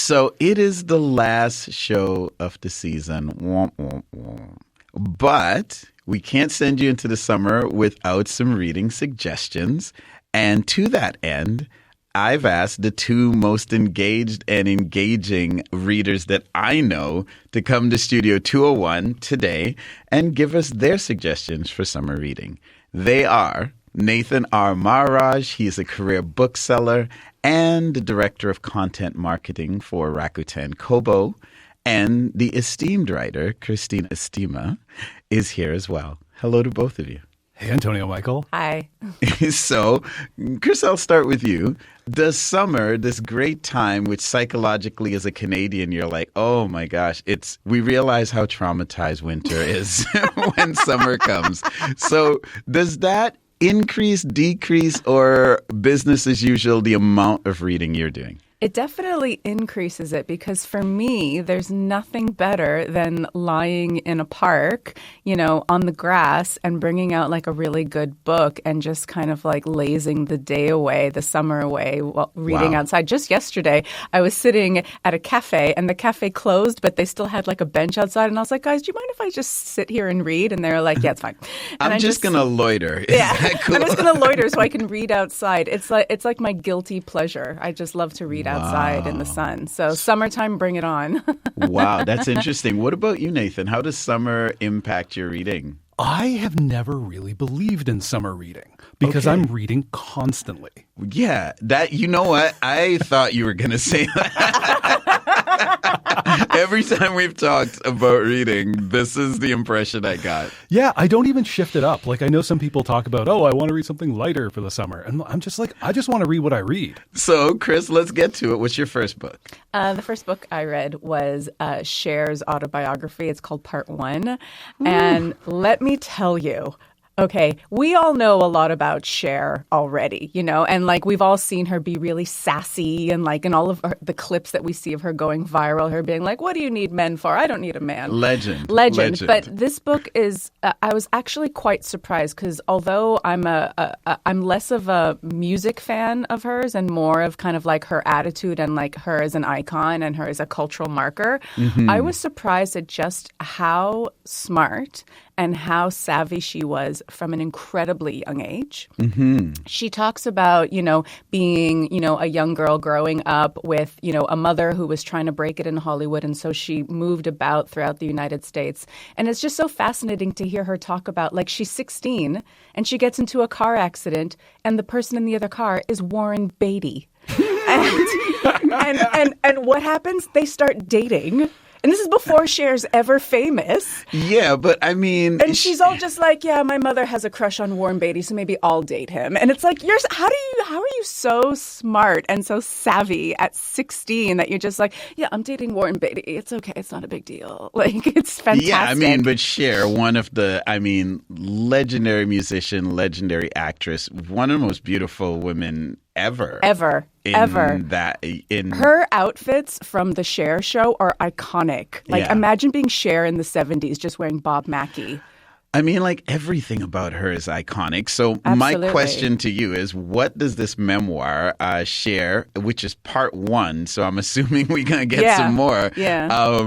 So it is the last show of the season. Womp, womp, womp. But we can't send you into the summer without some reading suggestions. And to that end, I've asked the two most engaged and engaging readers that I know to come to Studio 201 today and give us their suggestions for summer reading. They are Nathan R. Maharaj. He is a career bookseller and the director of content marketing for Rakuten Kobo. And the esteemed writer, Christine Estima, is here as well. Hello to both of you. Hey, Antonio Michael. Hi. So, Chris, I'll start with you. The summer, this great time, which psychologically as a Canadian, you're like, oh my gosh, we realize how traumatized winter is when summer comes. So does that increase, decrease, or business as usual, the amount of reading you're doing? It definitely increases it because for me, there's nothing better than lying in a park, on the grass and bringing out like a really good book and just kind of like lazing the day away, the summer away while reading outside. Just yesterday, I was sitting at a cafe and the cafe closed, but they still had like a bench outside. And I was like, guys, do you mind if I just sit here and read? And they were like, yeah, it's fine. And I'm just going to loiter. Is that cool? I'm just going to loiter so I can read outside. It's like my guilty pleasure. I just love to read outside in the sun. So summertime, bring it on. Wow, that's interesting. What about you, Nathan? How does summer impact your reading? I have never really believed in summer reading because I'm reading constantly. Yeah, you know what? I thought you were going to say that. Every time we've talked about reading, this is the impression I got. Yeah, I don't even shift it up. Like I know some people talk about, I want to read something lighter for the summer. And I'm just like, I just want to read what I read. So, Chris, let's get to it. What's your first book? The first book I read was Cher's autobiography. It's called Part 1. And let me tell you, okay, we all know a lot about Cher already, and like we've all seen her be really sassy and like in all of the clips that we see of her going viral, her being like, what do you need men for? I don't need a man. Legend. But this book is, I was actually quite surprised because although I'm less of a music fan of hers and more of kind of like her attitude and like her as an icon and her as a cultural marker, I was surprised at just how smart and how savvy she was from an incredibly young age. She talks about, being, a young girl growing up with, a mother who was trying to break it in Hollywood. And so she moved about throughout the United States. And it's just so fascinating to hear her talk about, like, she's 16 and she gets into a car accident and the person in the other car is Warren Beatty. And what happens? They start dating. And this is before Cher's ever famous. Yeah, but I mean... And she's all just like, yeah, my mother has a crush on Warren Beatty, so maybe I'll date him. And it's like, how are you so smart and so savvy at 16 that you're just like, yeah, I'm dating Warren Beatty. It's okay. It's not a big deal. Like, it's fantastic. Yeah, but Cher, one of the, legendary musician, legendary actress, one of the most beautiful women ever. Ever. Her outfits from the Cher show are iconic. Like, imagine being Cher in the 70s just wearing Bob Mackie. Everything about her is iconic. So Absolutely. My question to you is, what does this memoir, Cher, which is part 1, so I'm assuming we're going to get some more. Yeah.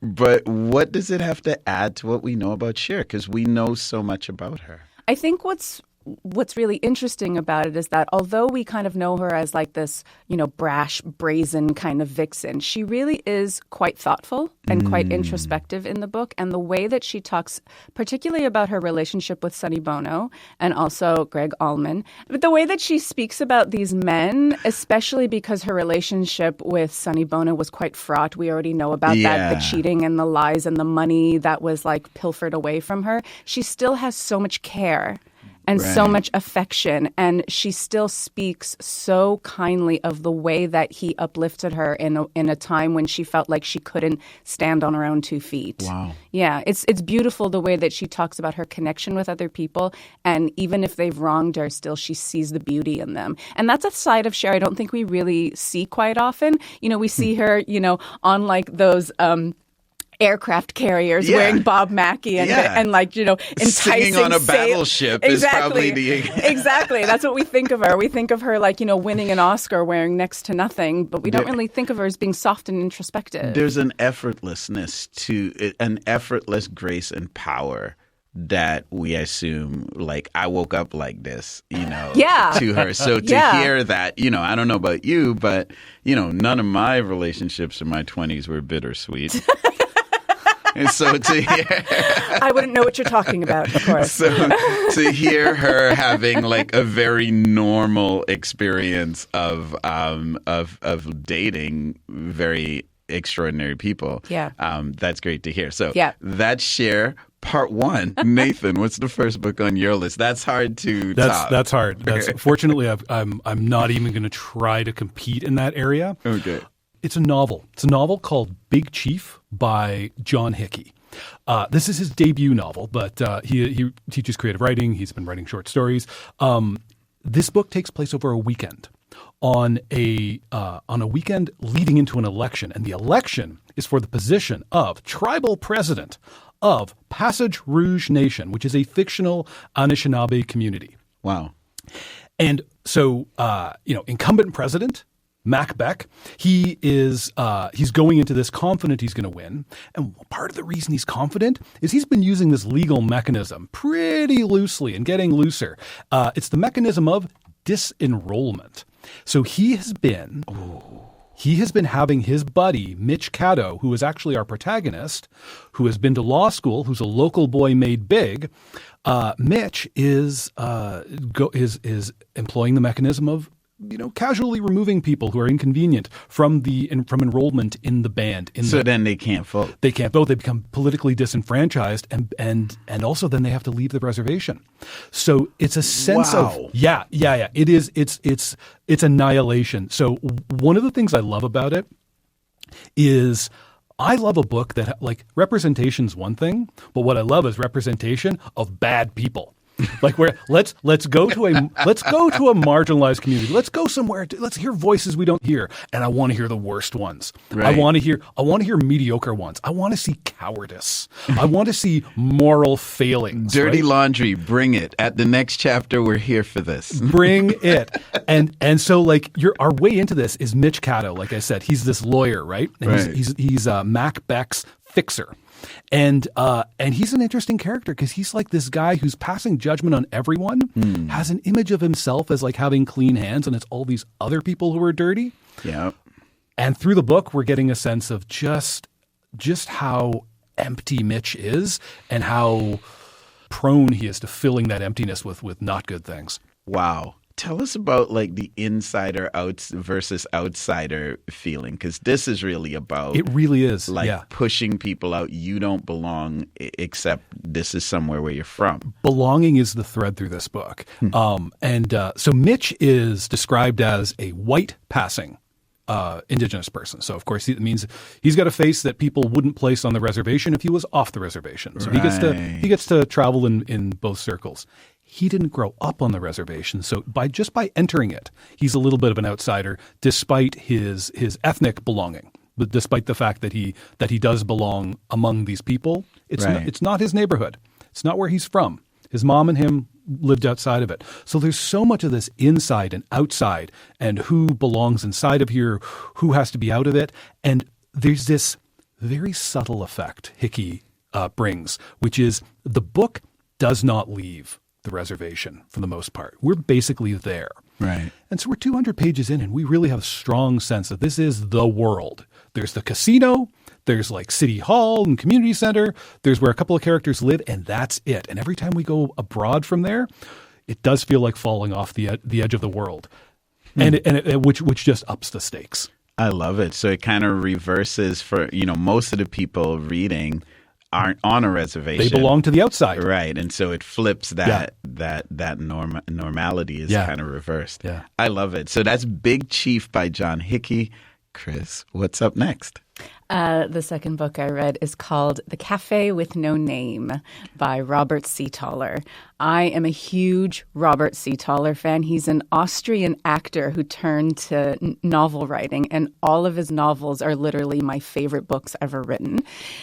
But what does it have to add to what we know about Cher? Because we know so much about her. I think what's really interesting about it is that although we kind of know her as like this, brash, brazen kind of vixen, she really is quite thoughtful and quite introspective in the book. And the way that she talks, particularly about her relationship with Sonny Bono and also Greg Allman, but the way that she speaks about these men, especially because her relationship with Sonny Bono was quite fraught. We already know about that, the cheating and the lies and the money that was like pilfered away from her. She still has so much care and so much affection. And she still speaks so kindly of the way that he uplifted her in a time when she felt like she couldn't stand on her own 2 feet. Wow. Yeah, it's beautiful the way that she talks about her connection with other people. And even if they've wronged her, still she sees the beauty in them. And that's a side of Cher I don't think we really see quite often. We see her, on like those aircraft carriers wearing Bob Mackie and like, you know, enticing singing on a battleship is probably the exactly. That's what we think of her. We think of her like, you know, winning an Oscar wearing next to nothing, but we don't really think of her as being soft and introspective. There's an effortlessness to it, an effortless grace and power that we assume, like, I woke up like this, you know, to her. So to hear that, you know, I don't know about you, but, you know, none of my relationships in my 20s were bittersweet. And so to hear... I wouldn't know what you're talking about, of course. So to hear her having like a very normal experience of dating very extraordinary people, that's great to hear. So that's Share Part 1. Nathan, what's the first book on your list? That's hard to top. That's hard. Fortunately, I'm not even going to try to compete in that area. Okay. It's a novel. It's a novel called Big Chief by John Hickey. This is his debut novel, but he teaches creative writing. He's been writing short stories. This book takes place over a weekend, on a weekend leading into an election, and the election is for the position of tribal president of Passage Rouge Nation, which is a fictional Anishinaabe community. Wow. And so, incumbent president Mac Beck, he's going into this confident he's going to win. And part of the reason he's confident is he's been using this legal mechanism pretty loosely and getting looser. It's the mechanism of disenrollment. So he has been having his buddy, Mitch Caddo, who is actually our protagonist, who has been to law school, who's a local boy made big. Mitch is employing the mechanism of, you know, casually removing people who are inconvenient from enrollment in the band. Then they can't vote. They can't vote. They become politically disenfranchised, and also then they have to leave the reservation. So it's a sense of It is. It's annihilation. So one of the things I love about it is I love a book that, like, representation's one thing, but what I love is representation of bad people. Like, where let's go to a marginalized community. Let's go somewhere. Let's hear voices we don't hear, and I want to hear the worst ones. Right. I want to hear mediocre ones. I want to see cowardice. I want to see moral failings. Dirty laundry. Bring it. At the next chapter, we're here for this. Bring it. And so, like, our way into this is Mitch Caddo. Like I said, he's this lawyer, right? And he's Mac Beck's fixer. And he's an interesting character because he's like this guy who's passing judgment on everyone, has an image of himself as like having clean hands, and it's all these other people who are dirty. Yeah. And through the book, we're getting a sense of just how empty Mitch is and how prone he is to filling that emptiness with not good things. Wow. Tell us about like the insider versus outsider feeling, because this is really about it really is pushing people out. You don't belong, except this is somewhere where you're from. Belonging is the thread through this book. So Mitch is described as a white passing Indigenous person. So of course it means he's got a face that people wouldn't place on the reservation if he was off the reservation. So he gets to travel in both circles. He didn't grow up on the reservation, so by entering it, he's a little bit of an outsider, despite his ethnic belonging. But despite the fact that he does belong among these people, it's not his neighborhood. It's not where he's from. His mom and him lived outside of it. So there's so much of this inside and outside, and who belongs inside of here, who has to be out of it, and there's this very subtle effect Hickey brings, which is the book does not leave the reservation for the most part. We're basically there. Right. And so we're 200 pages in, and we really have a strong sense that this is the world. There's the casino, there's like City Hall and Community Center, there's where a couple of characters live, and that's it. And every time we go abroad from there, it does feel like falling off the edge of the world, which just ups the stakes. I love it. So it kind of reverses for, most of the people reading aren't on a reservation. They belong to the outside. Right. And so it flips that normality is kind of reversed. Yeah. I love it. So that's Big Chief by John Hickey. Chris, what's up next? The second book I read is called The Cafe with No Name by Robert Seethaler. I am a huge Robert Seethaler fan. He's an Austrian actor who turned to novel writing, and all of his novels are literally my favorite books ever written.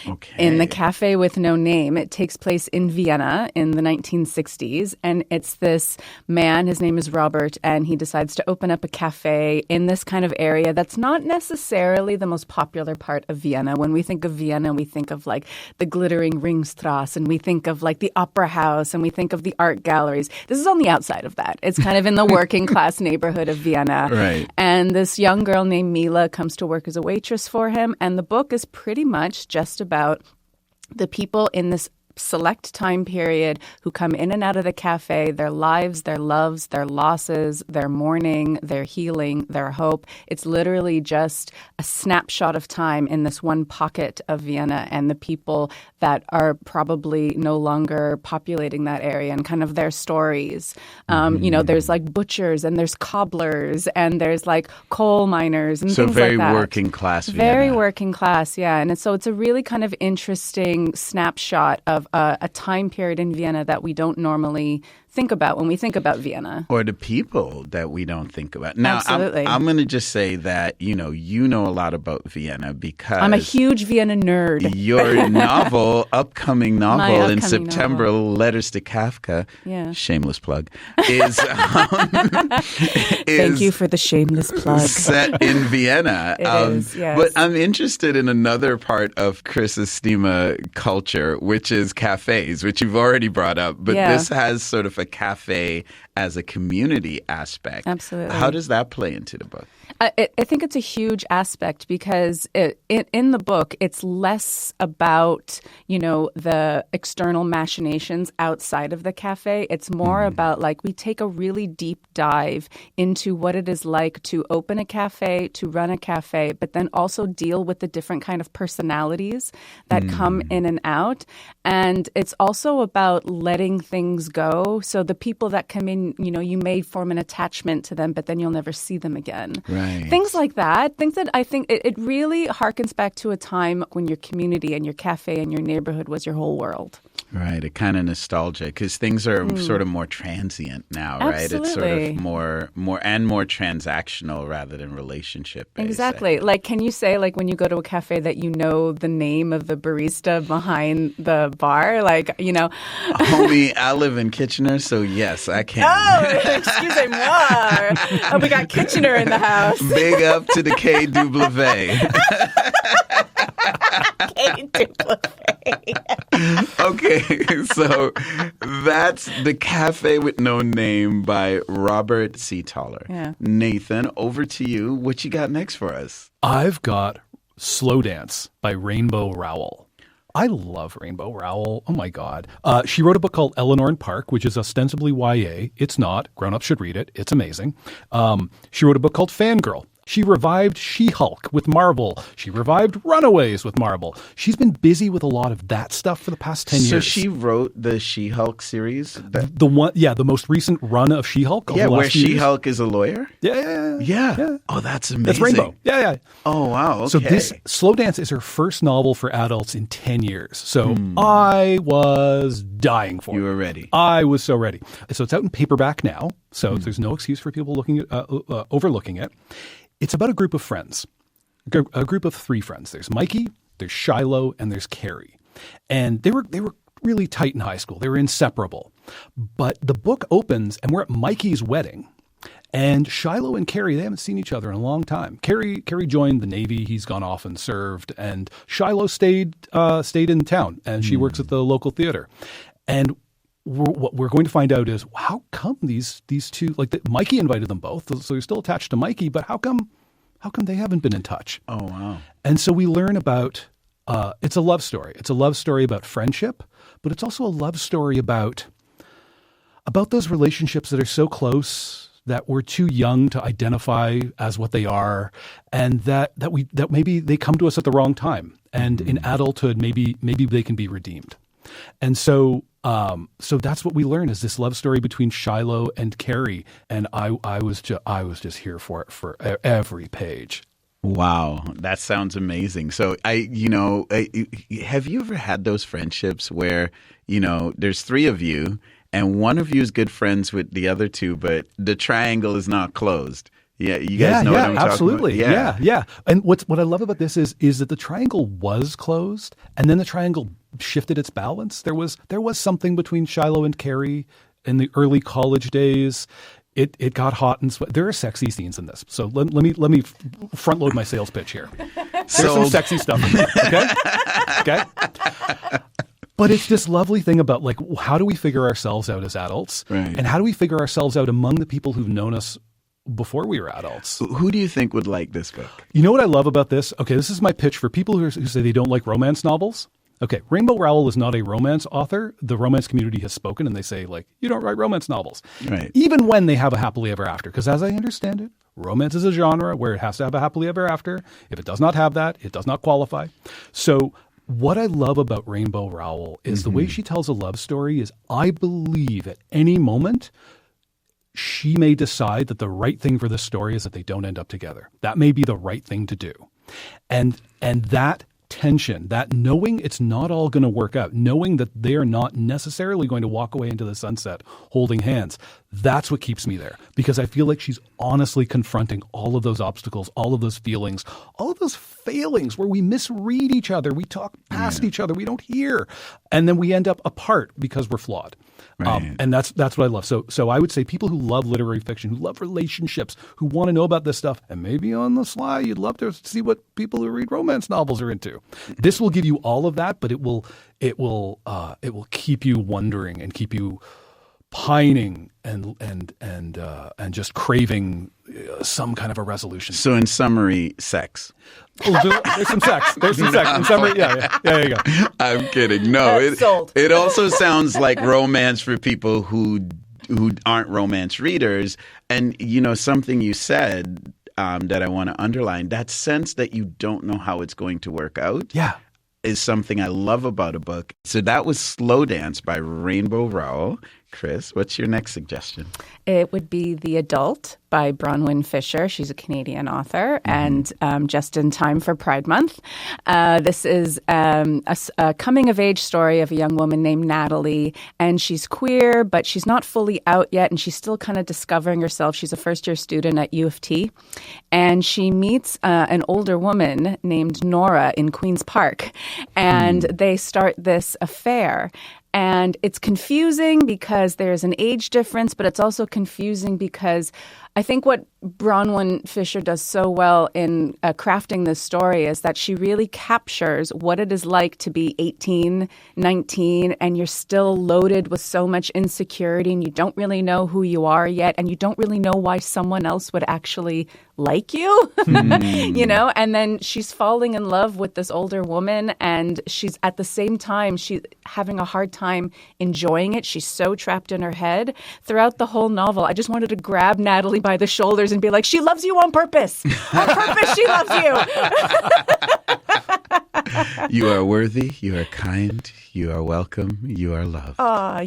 Okay. In The Cafe with No Name, it takes place in Vienna in the 1960s, and it's this man, his name is Robert, and he decides to open up a cafe in this kind of area that's not necessarily the most popular part of Vienna. When we think of Vienna, we think of like the glittering Ringstrasse, and we think of like the opera house, and we think of the art galleries. This is on the outside of that. It's kind of in the working class neighborhood of Vienna. Right. And this young girl named Mila comes to work as a waitress for him. And the book is pretty much just about the people in this select time period who come in and out of the cafe, their lives, their loves, their losses, their mourning, their healing, their hope. It's literally just a snapshot of time in this one pocket of Vienna and the people that are probably no longer populating that area and kind of their stories. You know, there's like butchers and there's cobblers and there's like coal miners and So things like very that. working class Vienna. Very working class, yeah. And so it's a really kind of interesting snapshot of a time period in Vienna that we don't normally think about when we think about Vienna. Or the people that we don't think about. Now, Absolutely. I'm going to just say that, you know a lot about Vienna because I'm a huge Vienna nerd. Your upcoming novel in upcoming September, novel. Letters to Kafka, Yeah. shameless plug, is Thank you for the shameless plug. set in Vienna. It is, yes. But I'm interested in another part of Chris Estima culture, which is cafes, which you've already brought up. But Yeah. this has sort of a cafe as a community aspect. Absolutely. How does that play into the book? I think it's a huge aspect because in the book, it's less about, the external machinations outside of the cafe. It's more about like we take a really deep dive into what it is like to open a cafe, to run a cafe, but then also deal with the different kind of personalities that come in and out. And it's also about letting things go. So the people that come in, you may form an attachment to them, but then you'll never see them again. Right. Things like that. Things that I think it really harkens back to a time when your community and your cafe and your neighborhood was your whole world. Right, a kind of nostalgia because things are sort of more transient now, right? It's sort Absolutely. of more transactional rather than relationship based. Exactly. Like, can you say, like, when you go to a cafe that you know the name of the barista behind the bar? Like, Homie, I live in Kitchener, so yes, I can. Oh, excusez-moi. Oh, we got Kitchener in the house. Big up to the KW. Okay, so that's The Cafe with No Name by Robert Seethaler. Yeah. Nathan, over to you. What you got next for us? I've got Slow Dance by Rainbow Rowell. I love Rainbow Rowell. Oh, my God. She wrote a book called Eleanor and Park, which is ostensibly YA. It's not. Grown-ups should read it. It's amazing. She wrote a book called Fangirl. She revived She-Hulk with Marvel. She revived Runaways with Marvel. She's been busy with a lot of that stuff for the past 10 years. So she wrote the She-Hulk series? The most recent run of She-Hulk. Yeah, where She-Hulk is a lawyer? Yeah. Oh, that's amazing. That's Rainbow. Yeah. Oh, wow. Okay. So this Slow Dance is her first novel for adults in 10 years. So I was dying for it. You were ready. I was so ready. So it's out in paperback now. So there's no excuse for people overlooking it. It's about a group of friends, a group of three friends. There's Mikey, there's Shiloh, and there's Carrie. And they were really tight in high school. They were inseparable. But the book opens, and we're at Mikey's wedding. And Shiloh and Carrie, they haven't seen each other in a long time. Carrie joined the Navy. He's gone off and served. And Shiloh stayed in town, and she works at the local theater. And what we're going to find out is how come these two, Mikey invited them both, so he's still attached to Mikey, but how come they haven't been in touch? Oh, wow. And so we learn about, it's a love story. It's a love story about friendship, but it's also a love story about those relationships that are so close that we're too young to identify as what they are, and that maybe they come to us at the wrong time. And in adulthood, maybe they can be redeemed. And so that's what we learn is this love story between Shiloh and Carrie, and I was just here for it for every page. Wow, that sounds amazing. So have you ever had those friendships where, there's three of you and one of you is good friends with the other two, but the triangle is not closed? Yeah, you guys know what I'm absolutely. talking about? Yeah. And what I love about this is that the triangle was closed, and then the triangle shifted its balance. There was something between Shiloh and Carrie in the early college days. It got hot and sweat. There are sexy scenes in this. So let me front load my sales pitch here. There's some sexy stuff in there. Okay. But it's this lovely thing about like, how do we figure ourselves out as adults? Right. And how do we figure ourselves out among the people who've known us before we were adults? Who do you think would like this book? You know what I love about this? Okay, this is my pitch for people who say they don't like romance novels. Okay, Rainbow Rowell is not a romance author. The romance community has spoken and they say, like, you don't write romance novels. Right. Even when they have a happily ever after. Because as I understand it, romance is a genre where it has to have a happily ever after. If it does not have that, it does not qualify. So what I love about Rainbow Rowell is the way she tells a love story is I believe at any moment she may decide that the right thing for this story is that they don't end up together. That may be the right thing to do. And that tension, that knowing it's not all going to work out, knowing that they're not necessarily going to walk away into the sunset holding hands, that's what keeps me there. Because I feel like she's honestly confronting all of those obstacles, all of those feelings, all of those failings where we misread each other, we talk past each other, we don't hear, and then we end up apart because we're flawed. Right. And that's what I love. So I would say people who love literary fiction, who love relationships, who want to know about this stuff, and maybe on the sly, you'd love to see what people who read romance novels are into. This will give you all of that, but it will keep you wondering and keep you pining and just craving some kind of a resolution. So in summary, sex. There's some sex. There's some sex. In summary, yeah, there you go. I'm kidding. No, it also sounds like romance for people who aren't romance readers. And, something you said that I want to underline, that sense that you don't know how it's going to work out. Yeah. Is something I love about a book. So that was Slow Dance by Rainbow Rowell. Chris, what's your next suggestion? It would be The Adult by Bronwyn Fisher. She's a Canadian author and just in time for Pride Month. This is a coming-of-age story of a young woman named Natalie, and she's queer, but she's not fully out yet, and she's still kind of discovering herself. She's a first-year student at U of T, and she meets an older woman named Nora in Queen's Park, and they start this affair. And it's confusing because there's an age difference, but it's also confusing because I think what Bronwyn Fisher does so well in crafting this story is that she really captures what it is like to be 18, 19, and you're still loaded with so much insecurity and you don't really know who you are yet and you don't really know why someone else would actually like you, and then she's falling in love with this older woman and she's at the same time, she's having a hard time enjoying it. She's so trapped in her head. Throughout the whole novel, I just wanted to grab Natalie by the shoulders and be like, she loves you on purpose. On purpose, she loves you. You are worthy, you are kind, you are welcome, you are loved.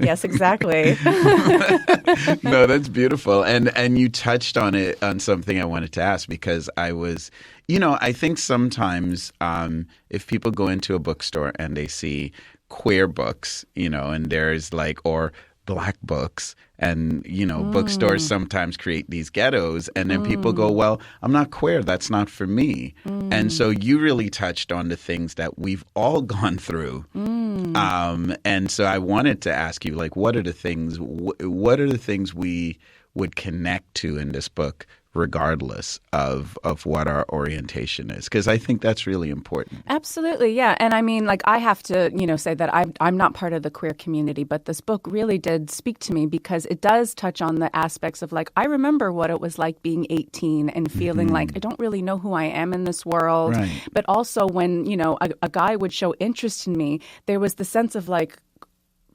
Yes, exactly. No, that's beautiful. And you touched on it, on something I wanted to ask because I was, I think sometimes if people go into a bookstore and they see queer books, and there's or Black books and, bookstores sometimes create these ghettos and then people go, well, I'm not queer. That's not for me. And so you really touched on the things that we've all gone through. And so I wanted to ask you, what are the things we would connect to in this book regardless of what our orientation is? Because I think that's really important. Absolutely, yeah. And I mean, I have to, say that I'm not part of the queer community, but this book really did speak to me because it does touch on the aspects of I remember what it was like being 18 and feeling like I don't really know who I am in this world. Right. But also when, a guy would show interest in me, there was the sense of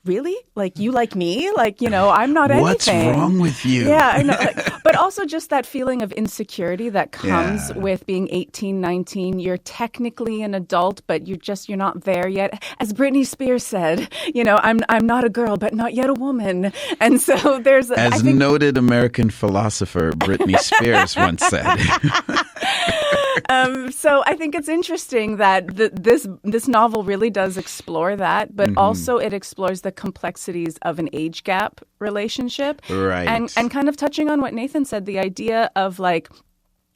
really? Like, you like me? Like, I'm not anything. What's wrong with you? Yeah, I know. But also just that feeling of insecurity that comes with being 18, 19. You're technically an adult, but you're not there yet. As Britney Spears said, I'm not a girl, but not yet a woman. And so there's... As noted American philosopher Britney Spears once said. So I think it's interesting that this novel really does explore that, but also it explores the complexities of an age gap relationship. Right. And kind of touching on what Nathan said, the idea of like,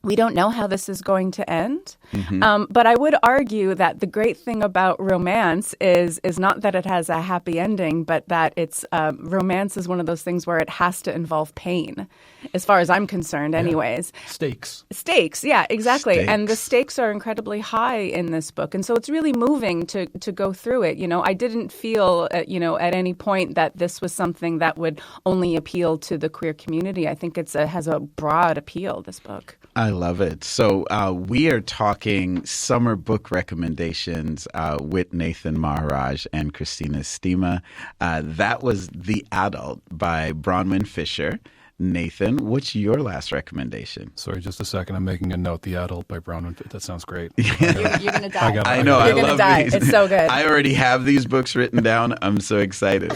we don't know how this is going to end. But I would argue that the great thing about romance is not that it has a happy ending, but that it's romance is one of those things where it has to involve pain, as far as I'm concerned anyways. Stakes, yeah, exactly. Stakes. And the stakes are incredibly high in this book. And so it's really moving to go through it. I didn't feel, at any point that this was something that would only appeal to the queer community. I think it has a broad appeal, this book. I love it. So we are talking summer book recommendations with Nathan Maharaj and Christine Estima. That was The Adult by Bronwyn Fisher. Nathan, what's your last recommendation? Sorry, just a second. I'm making a note. The Adult by Bronwyn. That sounds great. You're going to die. I know. You're going to die. These. It's so good. I already have these books written down. I'm so excited.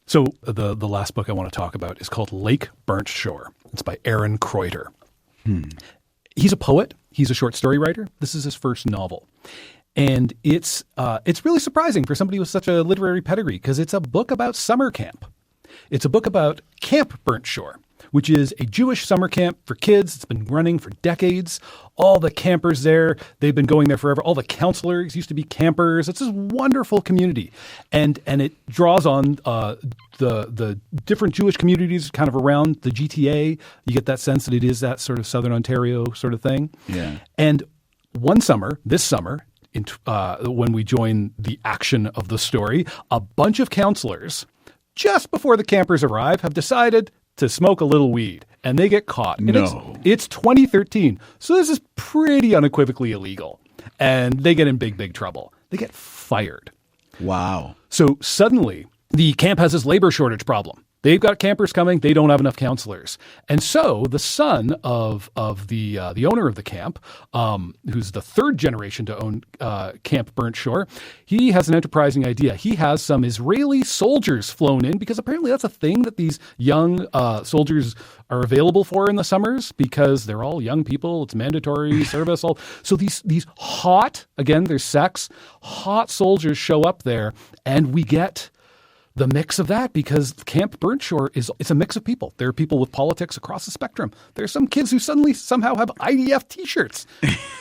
So the last book I want to talk about is called Lake Burnt Shore. It's by Aaron Kreuter. He's a poet. He's a short story writer. This is his first novel. And it's really surprising for somebody with such a literary pedigree because it's a book about summer camp. It's a book about Camp Burnt Shore, which is a Jewish summer camp for kids. It's been running for decades. All the campers there, they've been going there forever. All the counselors used to be campers. It's this wonderful community. And it draws on the different Jewish communities kind of around the GTA. You get that sense that it is that sort of Southern Ontario sort of thing. Yeah. And this summer, when we join the action of the story, a bunch of counselors, just before the campers arrive, have decided to smoke a little weed, and they get caught. And it's 2013, so this is pretty unequivocally illegal, and they get in big, big trouble. They get fired. Wow. So suddenly, the camp has this labor shortage problem. They've got campers coming. They don't have enough counselors. And so the son of the owner of the camp, who's the third generation to own Camp Burnt Shore, he has an enterprising idea. He has some Israeli soldiers flown in because apparently that's a thing that these young soldiers are available for in the summers because they're all young people. It's mandatory service. So these hot, again, there's sex, hot soldiers show up there, and we get the mix of that because Camp Burnt Shore it's a mix of people. There are people with politics across the spectrum. There's some kids who suddenly somehow have IDF T-shirts.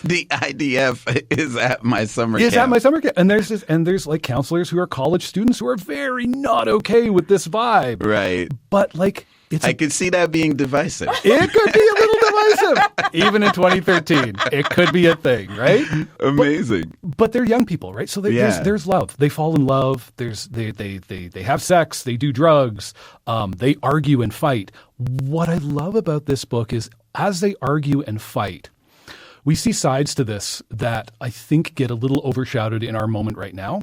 The IDF is at my summer camp. At my summer camp. And there's like counselors who are college students who are very not okay with this vibe. Right. But like I could see that being divisive. It could be a little divisive. Even in 2013, it could be a thing, right? Amazing. But they're young people, right? So there's love. They fall in love. They have sex. They do drugs. They argue and fight. What I love about this book is as they argue and fight, we see sides to this that I think get a little overshadowed in our moment right now,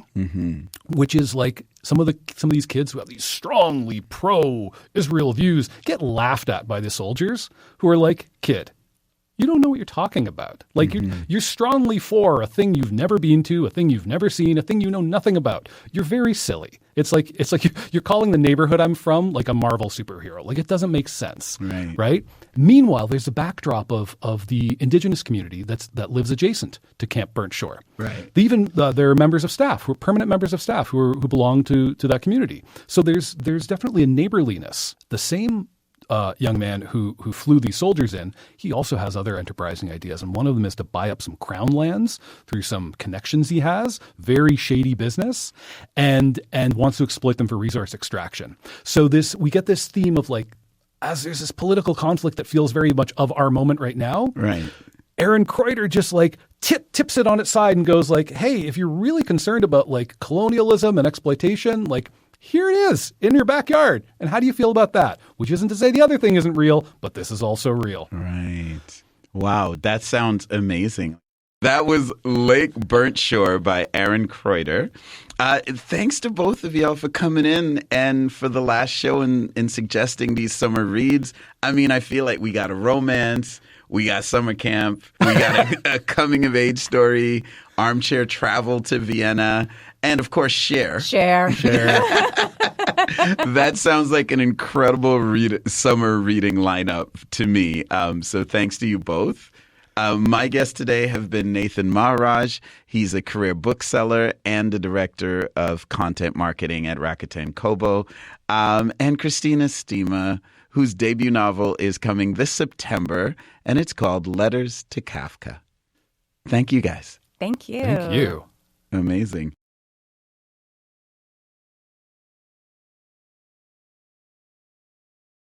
which is like some of these kids who have these strongly pro-Israel views get laughed at by the soldiers who are like, kid, you don't know what you're talking about. Like you're strongly for a thing you've never been to, a thing you've never seen, a thing you know nothing about. You're very silly. It's like you're calling the neighborhood I'm from like a Marvel superhero. Like it doesn't make sense, right? Meanwhile, there's a backdrop of the Indigenous community that lives adjacent to Camp Burnt Shore. Right. There are members of staff who are permanent members of staff who belong to that community. So there's definitely a neighborliness. The same young man who flew these soldiers in, he also has other enterprising ideas. And one of them is to buy up some crown lands through some connections he has, very shady business, and wants to exploit them for resource extraction. So we get this theme of like, as there's this political conflict that feels very much of our moment right now. Right. Aaron Kreuter just like tips it on its side and goes like, hey, if you're really concerned about like colonialism and exploitation, like, here it is in your backyard. And how do you feel about that? Which isn't to say the other thing isn't real, but this is also real. Right. Wow. That sounds amazing. That was Lake Burnt Shore by Aaron Kreuter. Thanks to both of y'all for coming in and for the last show and suggesting these summer reads. I mean, I feel like we got a romance, we got summer camp, we got a coming-of-age story, armchair travel to Vienna, and, of course, Share. That sounds like an incredible summer reading lineup to me. So thanks to you both. My guests today have been Nathan Maharaj. He's a career bookseller and the director of content marketing at Rakuten Kobo. And Christine Estima, whose debut novel is coming this September, and it's called Letters to Kafka. Thank you, guys. Thank you. Thank you. Amazing.